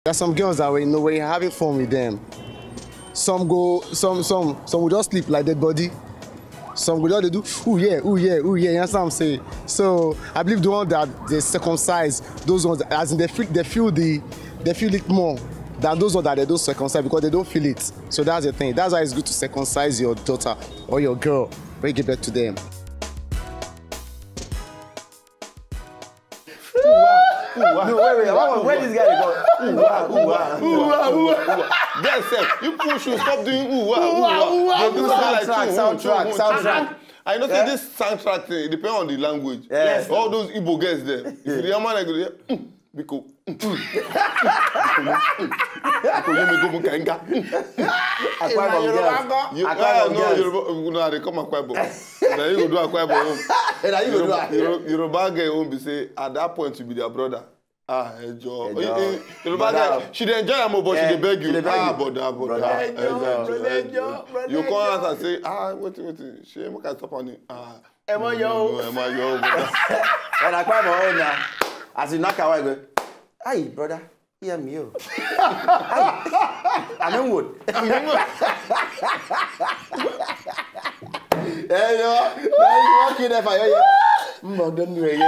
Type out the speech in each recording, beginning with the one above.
There's some girls that way, when you're having fun with them. Some will just sleep like dead body. Some will just do, ooh yeah, you understand what I'm saying? So I believe the one that they circumcise, those ones, as in they feel it more than those ones that they don't circumcise because they don't feel it. So that's the thing. That's why it's good to circumcise your daughter or your girl when you give birth to them. No, wait. Where this guy go? Guys, you push, you stop doing soundtrack. I know this soundtrack thing, it depends on the language. Yes. All those Igbo guys there. If the man I go there, Biko. No, they come Akwaibo. Then you go do Akwaibo. Yoruba guy won't be say at that point you be their brother. Enjoy. Yoruba guy, she dey enjoy am but she dey beg you. Brother. You come out and say, wait. She make I stop on it. Am I yo? And Akwaibo own now. As you knock away go. Hey, brother, hear me, yo. I'm in wood. Hey, yo, now walking there for you. Don't do it.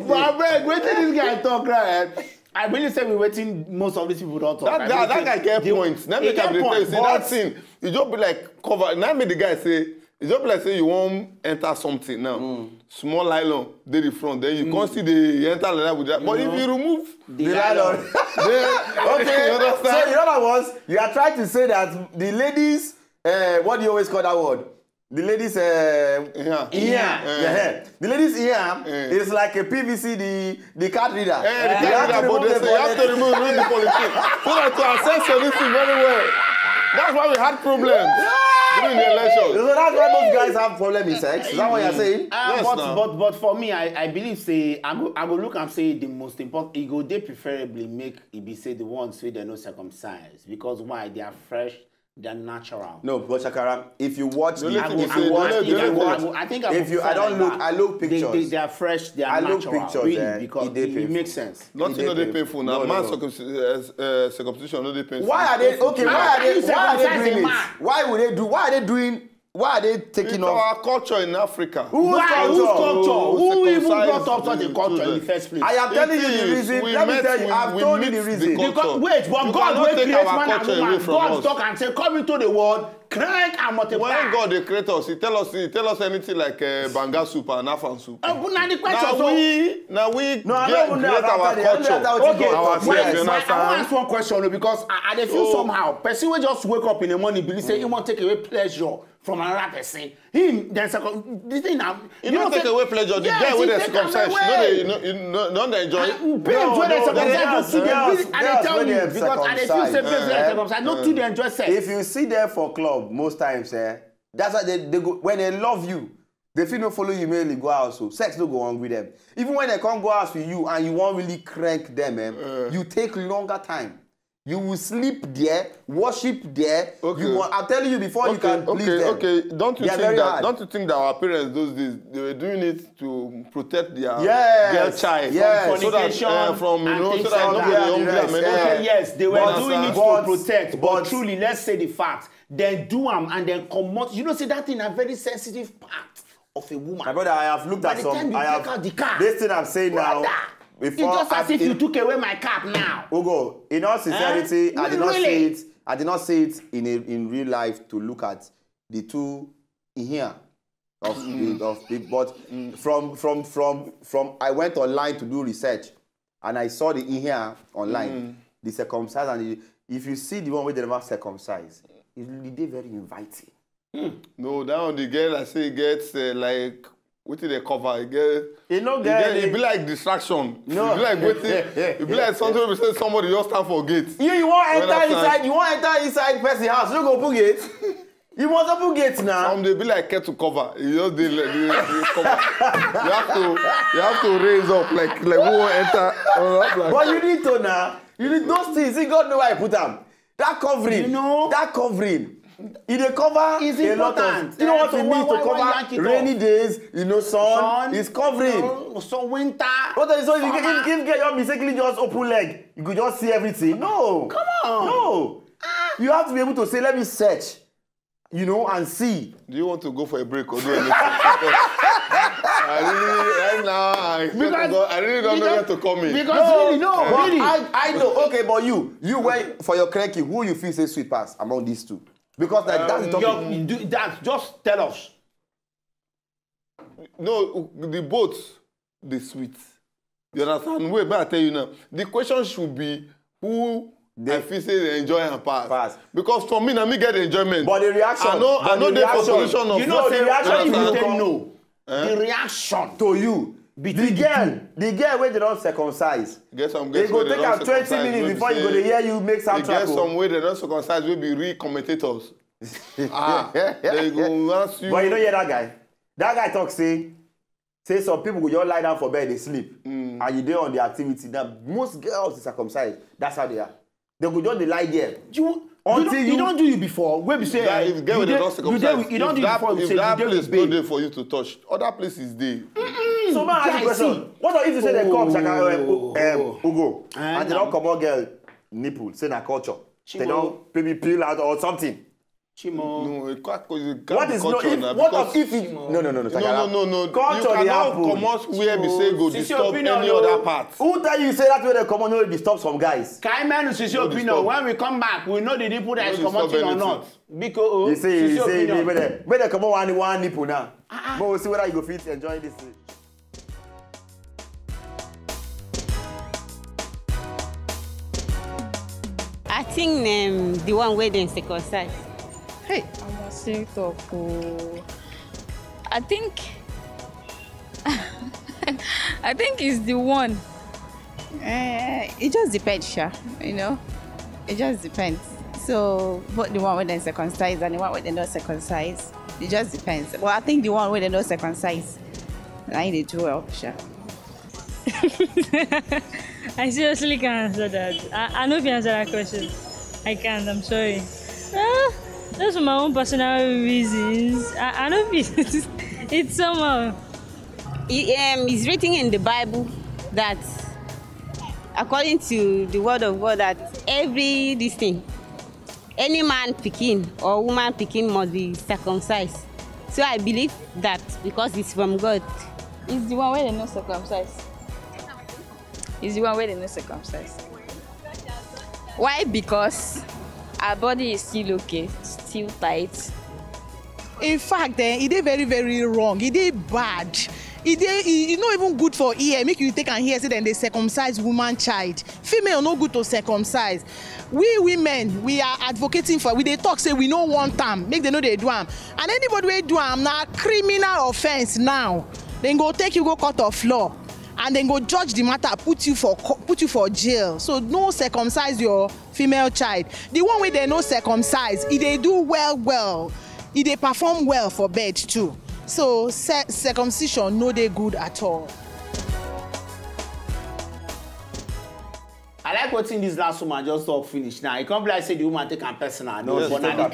But wait till this guy talk, right? I really say we waiting. Most of these people don't talk. That guy get points. Now make say that thing. You just be like cover. Now make the guy say. It's just like say you won't enter something now. Small nylon, they the front. Then you can't see the enter like that with that. But if you remove the nylon, okay. You understand? So in other words, you are trying to say that the ladies, what do you always call that word? The ladies, yeah. The ladies ear is like a PVC, the card reader. The card reader, but they say you have to remove the politics. So that to assess anything very well. That's why we had problems. During the election. So that's why those guys have problem in sex. Is that what you're saying? Yes, but for me, I believe say I go look and say the most important. They preferably make it be say the ones where they're not circumcised because why they are fresh, they're natural. No, but Shakara, if you watch, I look pictures. They are fresh, they are natural. Pictures, really, because it makes sense. Nothing no they painful now. Man circumcision no they painful. Why are they okay? Why are they doing it? Why would they do? Why are they doing? Why are they taking off? Our culture in Africa. Whose culture? Who even brought up such a culture in the first place? I am telling you the reason. Let me tell you. I've told you the reason. Wait, but God will create man and woman. God talk and say, come into the world, crank and multiply. When God they create us, He tell us anything like banga soup and afan soup. Now the question create our culture. Okay, I want to ask one question because I feel somehow. Person will just wake up in the morning, believe say he want to take away pleasure from another person. Him, then this thing now. You don't take away pleasure. The guy with the circumcision, don't enjoy. Parents when they circumcise, see them, and they tell you because I feel say parents when they circumcise, not too they enjoy sex. If you see them for club, most times, that's why they go when they love you. They feel no follow you mainly go out, so sex don't go on with them. Even when they can't go out with you and you won't really crank them, you take longer time. You will sleep there, worship there. Okay. I'm telling you before you can please them. Okay. Don't you think that our parents those days they were doing it to protect their child from fornication from so that nobody hungry? Yes, they were doing it to protect. But truly, let's say the fact. Then do them and then come out. You know, see that in a very sensitive part of a woman. My brother, I have looked at some. By the time you take out the car, this thing I'm saying now. It's just as if you took away my cap now. Ugo, in all sincerity, I did not say it in real life to look at the two in here of but from I went online to do research and I saw the in here online, the circumcised and if you see the one where they never circumcised, it's really very inviting. No, that one the girl I say gets like. What did they cover? It be like distraction. No. It be like waiting. It be like something we say somebody just stand for gate. You want enter inside. You want enter inside person's house. You go put gate. You must open gates now. Some they be like kettle cover. You just they cover. You have to raise up like who won't enter. But you need to now. You need those things. See God know why I put them. That covering. You know. That covering. It cover It's a lot important. of. You know what it means to Why cover yank it rainy off? days? You know, sun is covering. So winter. What is so if get your mistakenly just open leg, you could just see everything. No. Come on. No. You have to be able to say, let me search, you know, and see. Do you want to go for a break or do anything? I really don't know where to come in. Because really. I know. Okay, but you went for your cranking. Who you feel say sweet pass among these two? Because like that's the topic. Just tell us. No, the both, the sweet. You understand? Wait, but I tell you now. The question should be who I feel say they enjoy and pass. Because for me, me get the enjoyment. But the reaction. I know the position of. You know the reaction. You say no. The reaction to you. The girl where they don't circumcise. Get some they go take out 20 minutes before you go to hear you make soundtrack. Get some way they don't circumcise will be real commentators. They go ask you. But you don't hear that guy. That guy talk say some people go just lie down for bed, they sleep. And you dey on the activity. Now most girls is circumcised. That's how they are. They go just lie there. You don't do it before. Where we say if girl with the not circumcised, you don't do it before. If that place no there for you to touch, other places there. So man, ask the question. What if you say they come Ugo and they don't come out girl nipple, say na culture. They don't maybe peel out or something. Chimo. No, what is culture now? What if it? No. No. Culture you cannot come out where we say go disturb any other part. Who tell you say that way they come on no disturb some guys? Kaiman is your opinion. When we come back, we know the nipple that is coming or not. Because you say where they come on one nipple now. But we'll see whether you go fit enjoy this. I think the one where they circumcise. Hey, I'm a sick of. I think it's the one. It just depends, sure. You know, it just depends. So, but the one where they circumcise and the one where they not circumcise, it just depends. Well, I think the one where they not circumcise, I need to do well, sure. I seriously can't answer that. I know if you answer that question. I can't, I'm sorry. That's for my own personal reasons. I know it's somehow. It's written in the Bible that according to the word of God that any man picking or woman picking must be circumcised. So I believe that because it's from God. It's the one where they not circumcised. It's the one where they not circumcised. Why? Because our body is still okay, still tight. In fact, it is very, very wrong. It is bad. It's not even good for ear. Make you take and hear say then they circumcise woman child. Female no good to circumcise. We women, we are advocating for. We they talk say we no want them. Make them know they do them. And anybody we do them now criminal offense now. Then go take you go court of law. And then go judge the matter, put you for jail. So no circumcise your female child. The one where they no circumcise, they do well. They perform well for bed too. So circumcision no they good at all. I like watching this last woman just talk finish now. It can't be like say the woman take her personal. No, but now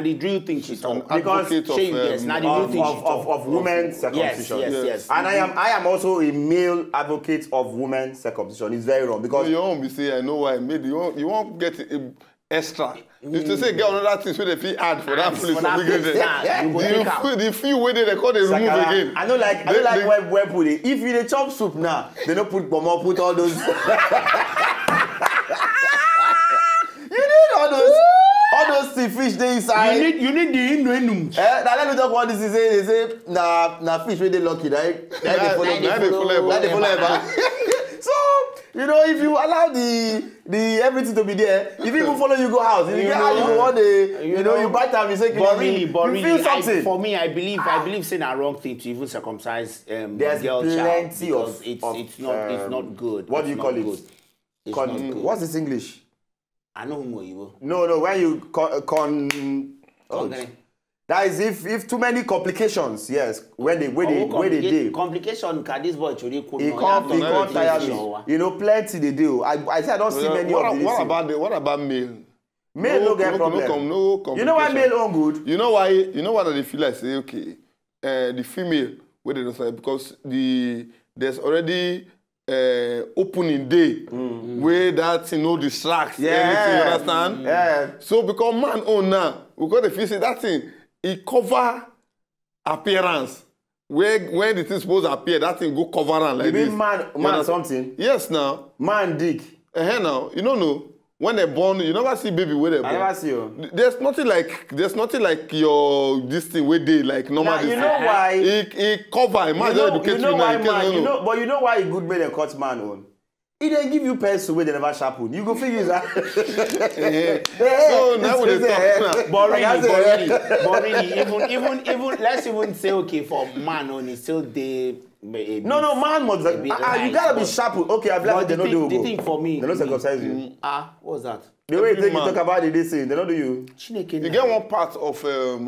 the drill thing she talk. Because of women's circumcision. Yes. And I am also a male advocate of women's circumcision. It's very wrong because you won't be say I know why. Maybe you won't get extra. If to say get another thing so they feel add for that place. The few way they call they remove again. I don't like where put it. If you dey chop soup now, they don't put bomb put all those. You need all those sea fish they inside. You need the innuenum. Now let me talk about this. They say na fish where they lucky, right? They follow. So you know, if you allow the everything to be there, if people follow you go house, if you get how you go on you bite time, you say really, feel something. For me, I believe saying a wrong thing to even circumcise there's girl plenty child of it's not good. What do you call it? What's this English? I know who you. No, when you that is if too many complications, yes. Where they do. Complication can this boy truly could it can't tire me. You know, plenty they do. I say I don't see many of these. What about male? Male no get problem. You know why male own good? You know why? You know what they feel like? Say okay, the female where they don't say because there's already opening day where that no distracts anything. You understand? Yeah. So because man own now, because the feel say that thing it cover appearance. When the thing supposed to appear, that thing go cover on like this. You mean man something? Yes, now. Man dick. Now you don't know. When they're born, you never see baby where they're born. I never see you. There's nothing like your this thing where they like normal. Now, you know why? It cover. You know why man? But you know why it good when they cut man on? He didn't give you pencil where they never sharpen. You go figure that. So now we talk. But really, even let's even say okay for man only still they. No, man must. You gotta be sharp. Okay, I've left. They don't do. The thing for me. They don't circumcise you. What's that? The way you talk about it, this thing, they don't do you. You get one part of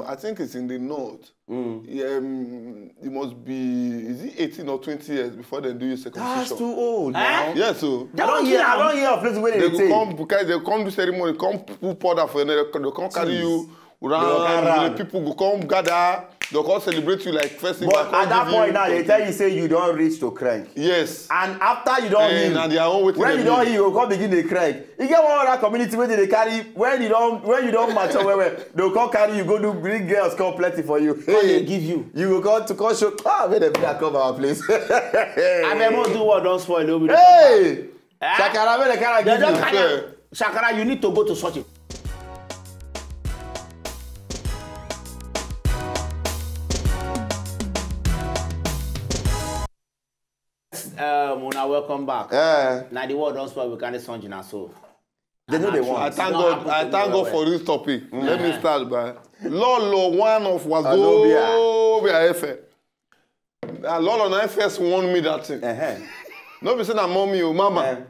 I think it's in the north. It must be, is it 18 or 20 years before they do your circumcision? That's too old now. Yeah, so. I don't hear of places where they come because they come do ceremony, come put powder for you, they come carry you around, the people go come gather, they come celebrate you like festival. But at that point now, they tell you say you don't reach to crank. Yes. And after you don't heal, when you don't heal, you come begin to crank. You get one other community where they carry, when you don't mature where they'll come carry you, go do bring girls come plenty for you. They give you. You go to come show, where they come our place. I never do what don't spoil over. Hey! Shakara, where they carry give you. Shakara, you need to go to such a. Mona, welcome back. Now the word don't spoil, we can't song in so. They know they want. I thank God for this topic. Let me start by Lolo, one of Wazobia FM. Lolo na first warned me that thing. No be say na mommy or mama.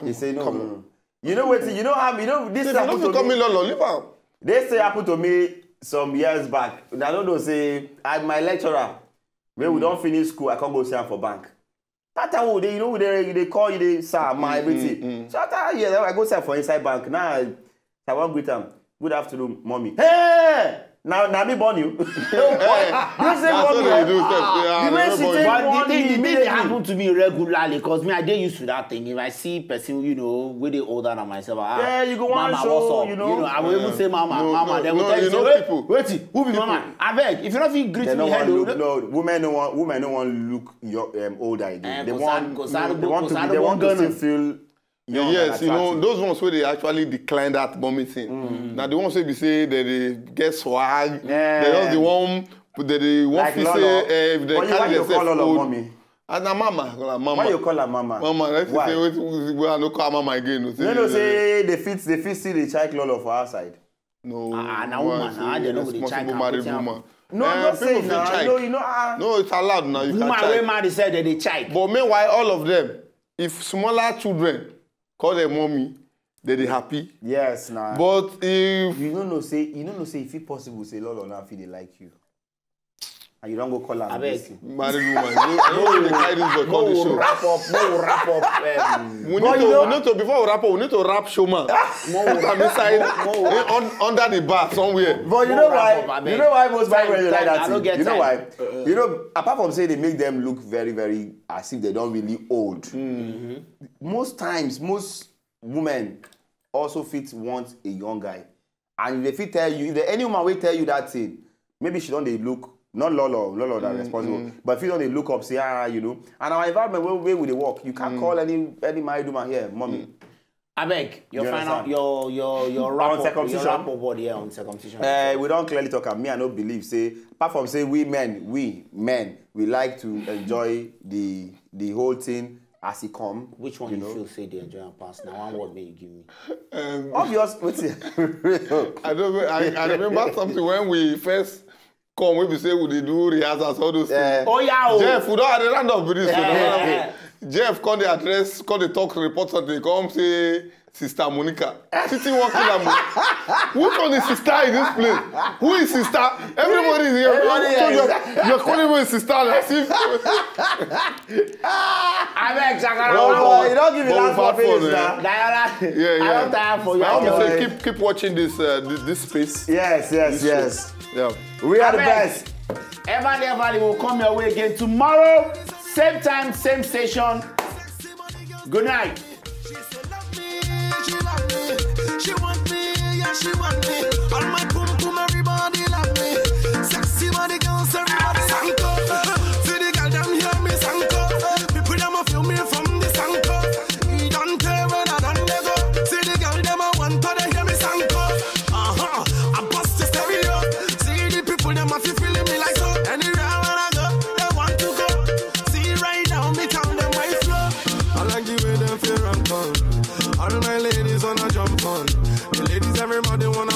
He say no. You know what? You know how this happened to me. Lolo, leave am. They say happened to me some years back. I don't know say my lecturer. When we don't finish school, I can't go see him for bank. That time, they call you, they say, everything. So after I go see for inside bank. Now, I want to greet him. Good afternoon, mommy. Hey! Now me born you. You say mommy. The thing they happen to me regularly because me I dey used to that thing. If I see person, way they older than myself, you go one show, I will even say mama. They will tell you, wait, who be mama? I beg, if you don't feel greet me, hello. No, women don't want look older again. They want to still feel. Yes, those ones where they actually decline that mommy thing. Now the ones where they say that they get swag, they just the one like to say if they carry themselves old. Mommy? And mama. Why you call her mama? Mama, let's say I don't call mama again. No, say they fit see the child lolo for outside. No. Now woman, they know the child married woman. No, I'm not saying now. No, it's allowed now. You woman wey marry said that they child. But meanwhile, all of them, if smaller children call their mommy, they happy. Yes, nah. But if you don't know, say if it possible, say Lolo now feel they like you, and you don't go call her. Married woman, no wrap up. Before we wrap up, we need to wrap showman. Inside under the bar somewhere. But you know why most men like that thing? You know why? Apart from saying they make them look very, very as if they don't really old. Most times, most women also want a young guy. And if they tell you, if any woman will tell you that thing, maybe she don't look, not Lolo that responsible, but if you don't look up, say, and our environment, where would they work? You can't call any married woman here, mommy. I beg, your rap up board here on circumcision. We don't clearly talk about me, I don't believe, say, apart from say we men, we like to enjoy the whole thing as it come. Which one you feel say they enjoy and pass? Now one word may you give me. Obvious. I remember something when we first come, we say we do rehearsals, all those things. Jeff, we don't have the random video. Jeff call the address, call the talk report something, come say Sister Monica. Sitting walking at me. Which one is sister in this place? Who is sister? Everybody is here. You're calling me sister. As if... I beg, Shakara. You don't give me last for finish now. Diana, Yeah. I don't tire for you. I always say keep watching this space. Yes. Yeah. We are the best. Everly will come your way again tomorrow. Same time, same station. Good night. She want me, yeah, she want me. All my pum pum, everybody love me. Sexy body girls, everybody sanko. See the girl them hear me sanko. People them a feel me from the sanko. He don't care when I don't let go. See the girl them a want to they hear me sanko. I bust the stereo. See the people them a feel feeling me like so. Anywhere when I go, they want to go. See right now me tell them my flow. I like the way them feel and come. All my ladies wanna jump on. The ladies, everybody wanna